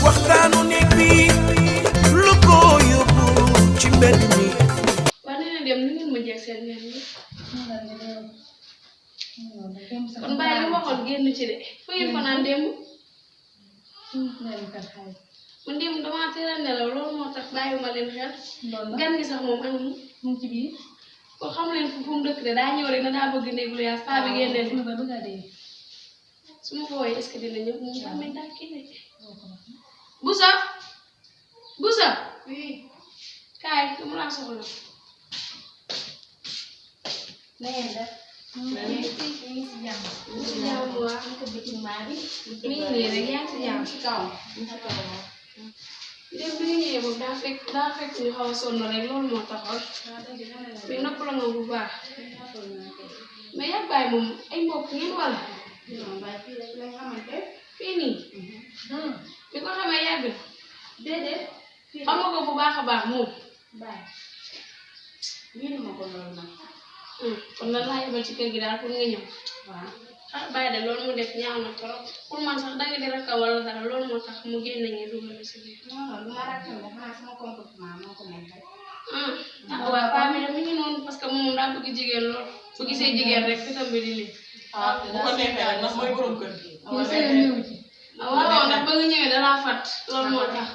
waxtaanu nekk bi lu ko yóbbu ci mbedd mi. Wane na dem ni ngeen ma jeeg seen ngeen ni. Kon bàyyi li waxoon génn ci de fu ngeen fanaan démb. Man démb damaa teel a nelaw loolu moo tax bàyyiwuma leen xel. Gan gi sax moom anam mu ci biir. Ko xam leen fu mu dëkk de daa ñëw rek na daa bëgg néegu lu yaas paa bi génne leen. Su ma ko woowee est-ce que dina ñëw moom daa mel daa kii nekk. Busa Busa. Oui. Kaay dama laa soxla. Na ngeen def. Ñu ngi si jàmm. Ñu si jàmm bu baax. Naka bâtiment bi. Mi ngi nii rek yaa ngi si jàmm si kaw. Dem bi ñu ñëwee moom daa fekk ñu xaw a sonn rek loolu moo taxoon. Mais nopp la nga bu baax. Mais yaa bàyyi moom ay mbokk ngeen wala. Fii nii. Bi ko xamee yàgg na. Déedéet. Xam nga ko bu baax a baax moom. Baax. Yéen ma ko loolu nag. Kon lan laa yebal ci kër gi daal pour nga ñëw. Waaw. Ah bàyyi de loolu mu def ñaaw na trop. Pour man sax danga di rakka wala dara loolu moo tax mu génn ñu dugal si biir. Non du ma rakkal de xanaa sama comportement moo ko nekk. Waaw paa mi mi ngi noonu parce que moom daa bëgg jigéen lool. Su gisee jigéen rek fitam bi di lii. Bu ko neexee rek ndax mooy borom kër gi. Waaw ndax ba nga ñëwee dalaa fat loolu moo tax.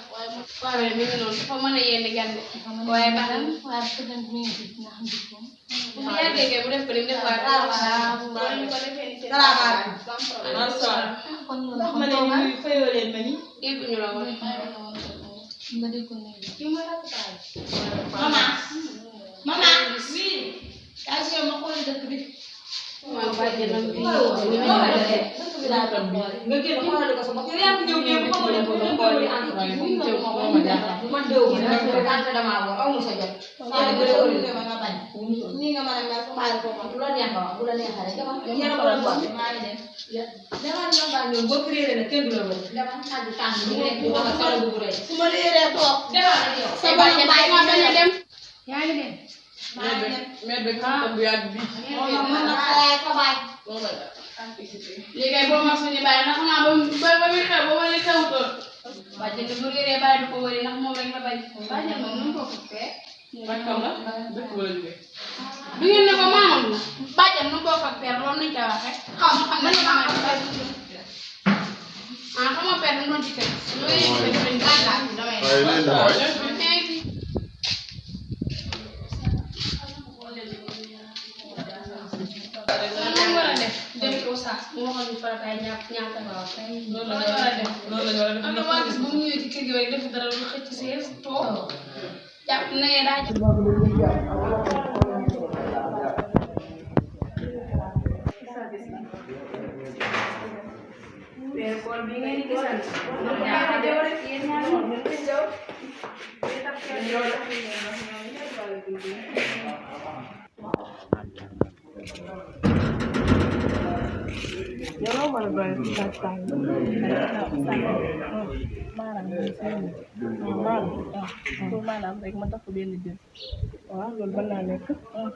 Paa mi mi ngi noonu dafa mën a yenn gànde. Waaye baax na. Bu yàggee kay bu def ko ni mu def waaye yegguñu la woon. Maman, oui. Yaa ngi ma xool dëkk bi. Waaw bàjjen nag bi nga génn xoolal ko sama yow yaa ngi ñëw ñëw ko mo ko ko di ànd ak bu ñu ko mo man dew ma ko tante dama wo amu sa jot ma ko do ko ma nga bañ ni nga mën a mel sama ko bu la neex wax bu la neex rek dama yéna ko la wax ma ngi dem dama ñu ba ñu bo créé na kenn du la wër dama xadi tàng ni rek bu wax kala bu rëy su ma réeré toog dama ak yow sa bàjjen ma bañu dem yaa ngi dem mais be xam bu yàgg bi. man na xalaay ko bay léegi boo ma suñu bàyyi ndax xanaa ba muy xew ba wala xewutoon bàjjen bu réeree bàyyi du ko wëri ndax moom rek la bañ bàjjen moom nu mu ko fee rakkam la dëkk wala jógee. du ngeen ne ko maamam la bàjjen nu bokk ak père loolu nañ koy waxee xam nga xam nga père nu doon ci kër mu waxoon ñu farataay ñaata waaw loolu la war a def loolu la war a def am na waa gis bu mu ñëwee ci kër gi rek def dara lu xëcc sees toog jàpp na ngeen daa mais kool bi ngeen di gisal ñaata dew rek yéen ñaar moom ngeen koy dew Yo mana berani datang. Marang tu malam rek ma tax benn jën. Waaw loolu ban naa nekk. Waaw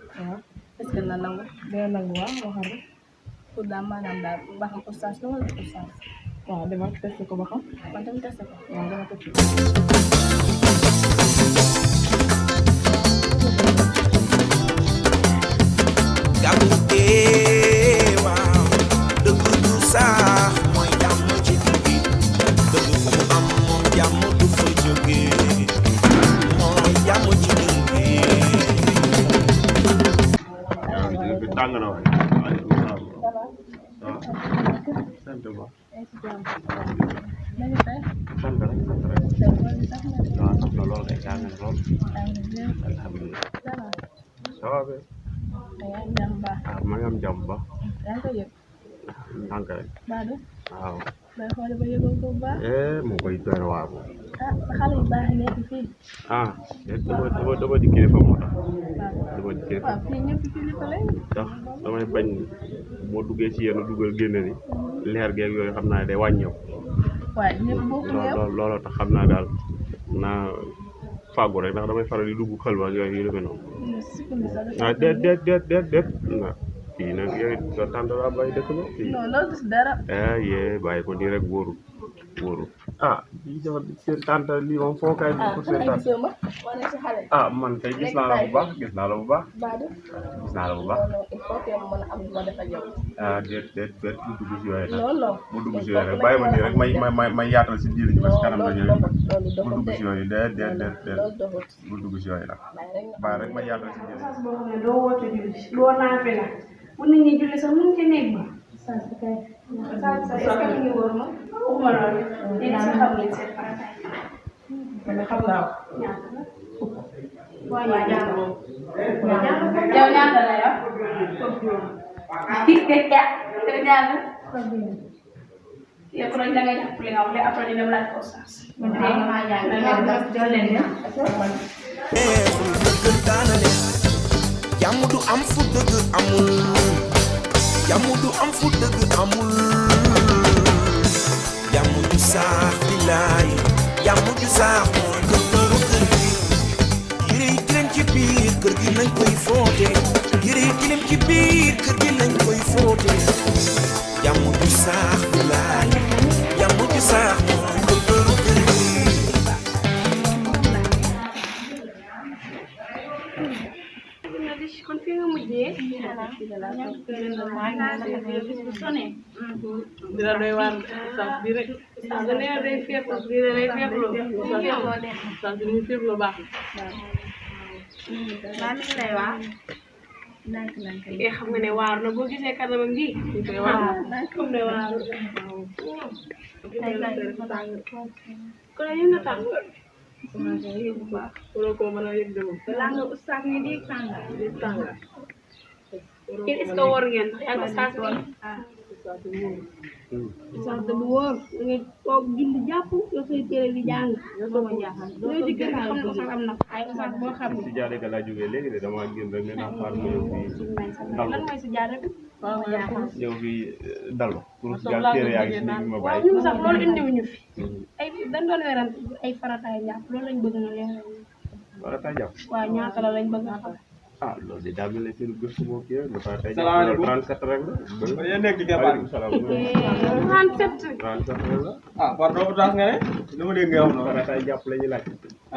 est-ce que na nangu. Dina nangu waaw waxal rek. Pour daa maanaam daal ba xam oustaz la wala oustaz. Waaw demal testé ko ba xam. Man tamit testé ko. Waaw dama testé. Sax mooy jàmm ci diggi dëgg fu mu am moom jàmm du fa jóge mooy jàmm ci diggi bi tàng na waay waaleykum salaam waaw sant ba sant rek waaw sant na lool kay tàng na lool alhamdulilah ça va be maa ngi am jàmm ba ndànk rek waaw moo koy doy waar moom dama di kilifa moo tax dama di kilifa tax damay bañ moo duggee ci yenn dugal génne ni leer geeg yooyu xam naa day wàññeeku looloo tax xam naa daal naa fàggu rek ndax damay faral di dugg xalwa yooyu yu demee noonu ah déet na fii nag yow it sa tante laa bàyyi dëkk ba fii. Non loolu du si dara. yee bàyyi ko nii rek wóorul wóorul ah lii dafa seen tante lii moom foo kaay pour seen tante gisuma wane si xale ah man kay gis naa la bu baax gis naa la bu baax baadu gis naa la bu baax non il faut que ma mën a am lu ma def ak yow ah déet bu dugg si yooyu nag non non bu dugg si yooyu rek bàyyi ma nii rek may yaatal si biir ji ba si kanam la ñëw bu dugg si yooyu déet loolu doxut bu dugg si yooyu nag bàyyi rek ma yaatal si biir ji boo xam ne doo woote julli doo naafe la bu nit ñi julli sax mun ci néeg ba saas bi kay saas est-ce que mi ngi wóor ma waxuma loolu léegi sax xam ngeen seen farataay man xam naa ko. ñaata la waa ñaata yow ñaata la yow ñaata yow kon da ngay jàpp li nga wax après ñu dem laaj ko saas neexul dëggantaan ne jàmm du am fu dëgg amul jàmm du am fu dëgg amul jàmm du saax bilaay jàmm du saax mooy dëgëru kër gi yére yi tilim ci biir kër gi nañ koy fóote yére yi tilim ci biir kër gi nañ koy fóote jàmm du saax bilaay jàmm du saax mooy dëgëru kër gi kon fi nga mujjee dina doy waar sax bi rek. sax da nee day fépp bi da lay féploo sax bi ñu fépp lu baax. xam nga ne waar na boo gisee kanamam gi koy waar comme ne waar kon yëg nga tàng waroo koo mën a yëg de moom. balaa nga ustaas ni di tànga est-ce que wóor ngeen ndax yaa ustaas bi ustaas de bu wóor da ngay toog julli jàpp yow say téere di jàng loolu di gën a xam ne ustaas am na ay ustaas boo xam ne si jaare ga laa jógee léegi de dama génn rek nee naa xaar ma ñëw fii dal lan mooy si jaare bi ñëw fii dal pour téere yaa ngi si nit ñi ma bàyyi ñun sax loolu indiwuñu fi ay dañ doon weerante ay farataay njàpp loolu lañ bëgg na leen wala tay jàpp waaw ñaata la lañ bëgg a xam ah loolu de daa mel ne seen gëstu moo kii rek dafa tay jàpp salaamaaleykum 37 rek la yéen nekk ci keppaar waaleykum salaam 37 37 rek la ah pardon bu taas nga ne lu ma dégg nga wax noonu wala tay jàpp la ñuy laaj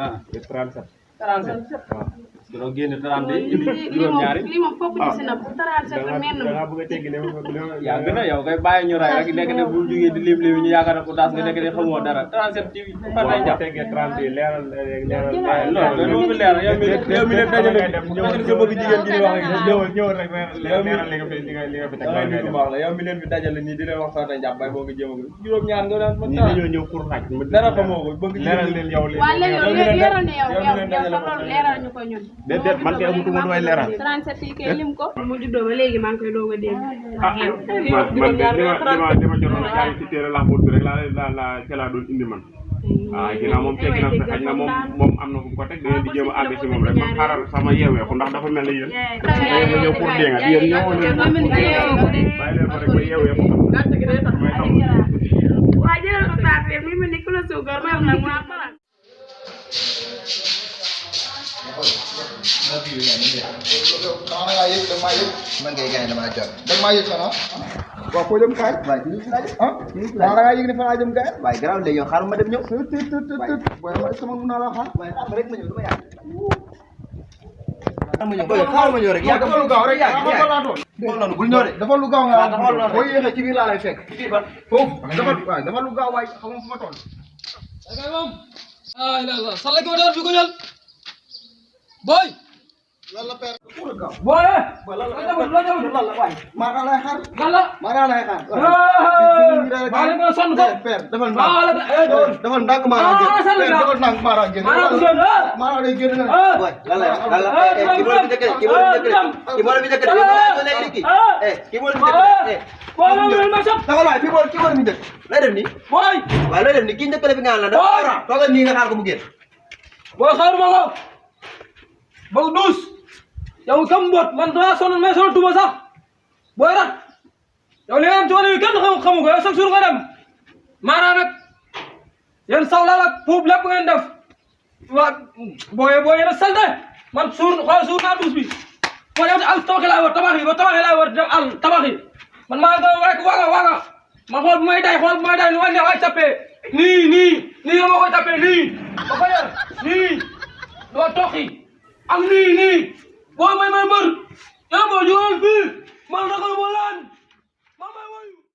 ah 37 37 waaw dina génn 30 lii juróom ñaari lii moom fokk ci si na 37 la mel da na ngaa bëgg a teggi ne yaa gën a yow kay bàyyi ñu ray rek nekk ne bu jógee di lim lim ñu yaakaar ne ku taas nga nekk ne xamoo dara 37 ci fan lay jàpp teggee 30 yi leeral non non lu leer yow mi leen dajale dajale sa bëgg jigéen gi di wax ak ñëwal rek leeral li nga fi teg yow mi wax la yow mi leen fi dajale nii di leen wax farata njàpp bay boo nga jéem a juróom ñaar nga daan ñi dañoo ñëw pour xaaj dara xamoo ko bëgg leeral leen yow waaw léegi leeral ne yow sa loolu leeral ñu ko ñun déedéet man kay amutuma lu may leeral 37 yi kay lim ko mu juddoo ba léegi maa ngi koy doog a dégg ah man de li ma jotoon a jaay ci téere làmboot bi rek laa ca laa doon indi man ah ginnaaw moom teggi na fi xaj na moom am na fu mu ko teg da ngeen di jéem a àgg si moom rek man xaaral sama yeewee ko ndax dafa mel ni yéen da ngeen ma ñëw pour dee nga yéen ñëwoon leen bàyyi leen ma rek ma yeewee ko gàtt gi day tax. may xam waa jëlal ko taafee mi mel ni ku la suukar may wax nag mu am faral man kay gaañ damaa jot. da maa yëg xanaa. waaw foo jëm kaay. waaye ñu ngi si laaj. ah da ngaa yëg ne fa laa jëm kaay. waaye garaaw léegi yow xaaral ma dem ñëw. booy ma sama mun naa la xaar. waaye xaaral rek ma ñëw dama yàgg. xaaral ma ñëw rek yàgg dafa lu gaaw rek yàgg yàgg. bul ñëw de dafa lu gaaw nga wax. boo yéexee ci biir laa lay fekk. ci biir ban foofu. dafa lu gaaw waay xam nga fu ma toll. ah il a sala ko dal fi ko jël boy lan la père. boy lan la waay. maa lay xaar. gala maa lay xaar. maa leen gën a sonn ko père defal maa la defal ndànk maa génn. père defal ndànk maa génn. maa lay génn na. boy ki mo bi jëkkër ki mo bi jëkkër ko léegi ki ki mo bi jëkkër boy ma sop taxal waay ki mo bi jëkkër lay def ni boy waaw lay def ni ki njëkkale bi nga la da toogal nii nga xaar ko mu génn boy xaaruma ko ba dus yow kam mbot man dama sonn mais sonn tuma sax boy rat yow li nga am ci wàllu kenn xamu ko yow chaque jour nga dem maanaam nag yéen sawla la puub lépp ngeen def waa booy yéen a salte man suur naa dus bi moo yow ci àll tabaxi laa war tabaxi ba tabaxi laa war dem àll tabaxi man maa ngi doon rek waaga man xool bu may day nu ma neex ay cappee nii nga ma koy tapé nii ba ko yor nii doo toxi ak nii boo may mbër yow boo jógal fii